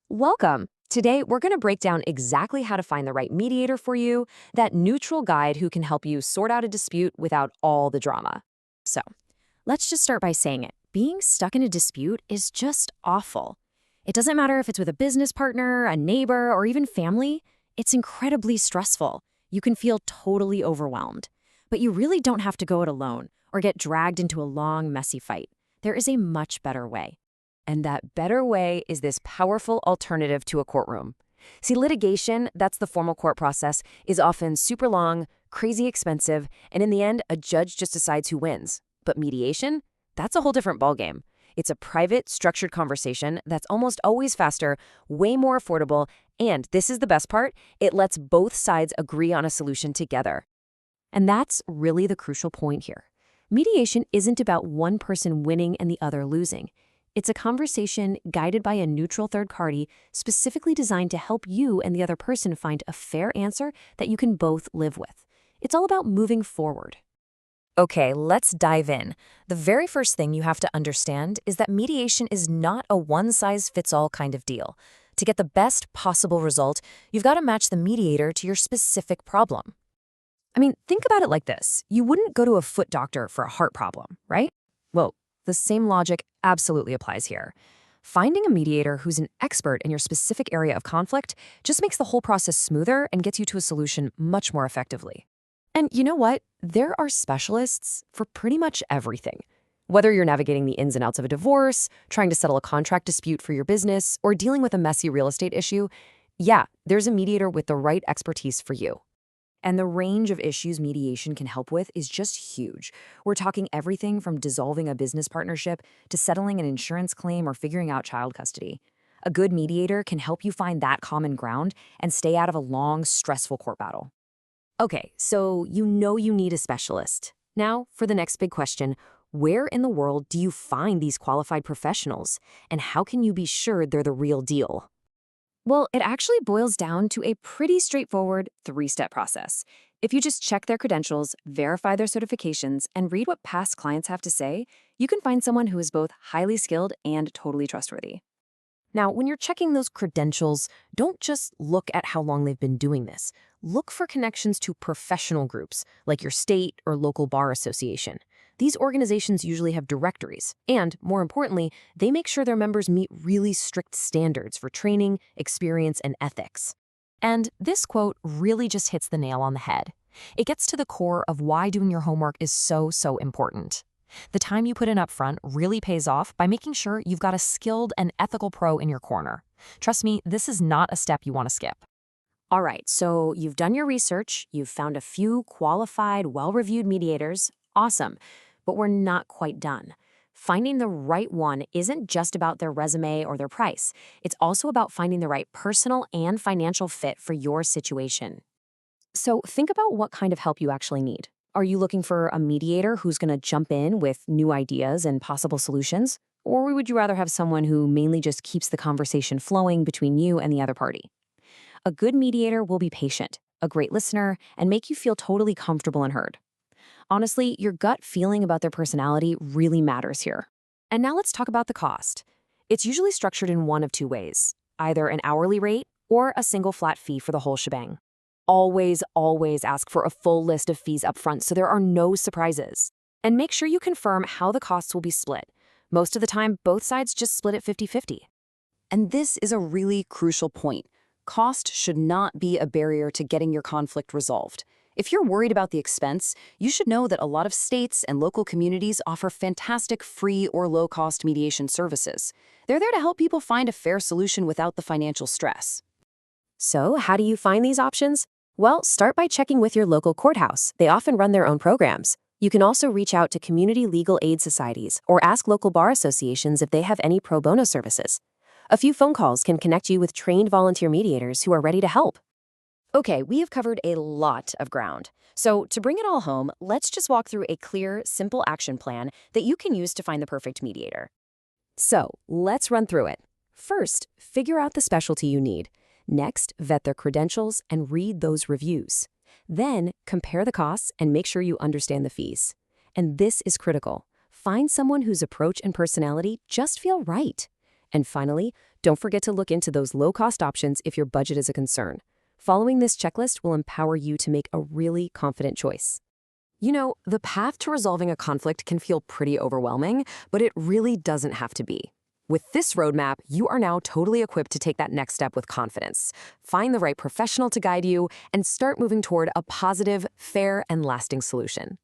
Welcome! Today, we're going to break down exactly how to find the right mediator for you, that neutral guide who can help you sort out a dispute without all the drama. So, let's just start by saying it. Being stuck in a dispute is just awful. It doesn't matter if it's with a business partner, a neighbor, or even family. It's incredibly stressful. You can feel totally overwhelmed. But you really don't have to go it alone or get dragged into a long, messy fight. There is a much better way. And that better way is this powerful alternative to a courtroom. See, litigation, that's the formal court process, is often super long, crazy expensive, and in the end, a judge just decides who wins. But mediation? That's a whole different ballgame. It's a private, structured conversation that's almost always faster, way more affordable, and this is the best part, it lets both sides agree on a solution together. And that's really the crucial point here. Mediation isn't about one person winning and the other losing. It's a conversation guided by a neutral third party, specifically designed to help you and the other person find a fair answer that you can both live with. It's all about moving forward. Okay, let's dive in. The very first thing you have to understand is that mediation is not a one-size-fits-all kind of deal. To get the best possible result, you've got to match the mediator to your specific problem. I mean, think about it like this. You wouldn't go to a foot doctor for a heart problem, right? Well, the same logic absolutely applies here. Finding a mediator who's an expert in your specific area of conflict just makes the whole process smoother and gets you to a solution much more effectively. And you know what? There are specialists for pretty much everything. Whether you're navigating the ins and outs of a divorce, trying to settle a contract dispute for your business, or dealing with a messy real estate issue, yeah, there's a mediator with the right expertise for you. And the range of issues mediation can help with is just huge. We're talking everything from dissolving a business partnership to settling an insurance claim or figuring out child custody. A good mediator can help you find that common ground and stay out of a long, stressful court battle. Okay, so you know you need a specialist. Now, for the next big question, where in the world do you find these qualified professionals? And how can you be sure they're the real deal? Well, it actually boils down to a pretty straightforward three-step process. If you just check their credentials, verify their certifications, and read what past clients have to say, you can find someone who is both highly skilled and totally trustworthy. Now, when you're checking those credentials, don't just look at how long they've been doing this. Look for connections to professional groups, like your state or local bar association. These organizations usually have directories, and, more importantly, they make sure their members meet really strict standards for training, experience, and ethics. And this quote really just hits the nail on the head. It gets to the core of why doing your homework is so important. The time you put in up front really pays off by making sure you've got a skilled and ethical pro in your corner. Trust me, this is not a step you want to skip. All right, so you've done your research, you've found a few qualified, well-reviewed mediators. Awesome. But we're not quite done. Finding the right one isn't just about their resume or their price. It's also about finding the right personal and financial fit for your situation. So think about what kind of help you actually need. Are you looking for a mediator who's going to jump in with new ideas and possible solutions? Or would you rather have someone who mainly just keeps the conversation flowing between you and the other party? A good mediator will be patient, a great listener, and make you feel totally comfortable and heard. Honestly, your gut feeling about their personality really matters here. And now let's talk about the cost. It's usually structured in one of two ways, either an hourly rate or a single flat fee for the whole shebang. Always ask for a full list of fees up front so there are no surprises. And make sure you confirm how the costs will be split. Most of the time, both sides just split it 50-50. And this is a really crucial point. Cost should not be a barrier to getting your conflict resolved. If you're worried about the expense, you should know that a lot of states and local communities offer fantastic free or low-cost mediation services. They're there to help people find a fair solution without the financial stress. So, how do you find these options? Well, start by checking with your local courthouse. They often run their own programs. You can also reach out to community legal aid societies or ask local bar associations if they have any pro bono services. A few phone calls can connect you with trained volunteer mediators who are ready to help. Okay, we have covered a lot of ground. So to bring it all home, let's just walk through a clear, simple action plan that you can use to find the perfect mediator. So let's run through it. First, figure out the specialty you need. Next, vet their credentials and read those reviews. Then, compare the costs and make sure you understand the fees. And this is critical. Find someone whose approach and personality just feel right. And finally, Don't forget to look into those low-cost options if your budget is a concern. Following this checklist will empower you to make a really confident choice. You know, the path to resolving a conflict can feel pretty overwhelming, but it really doesn't have to be. With this roadmap, you are now totally equipped to take that next step with confidence. Find the right professional to guide you and start moving toward a positive, fair, and lasting solution.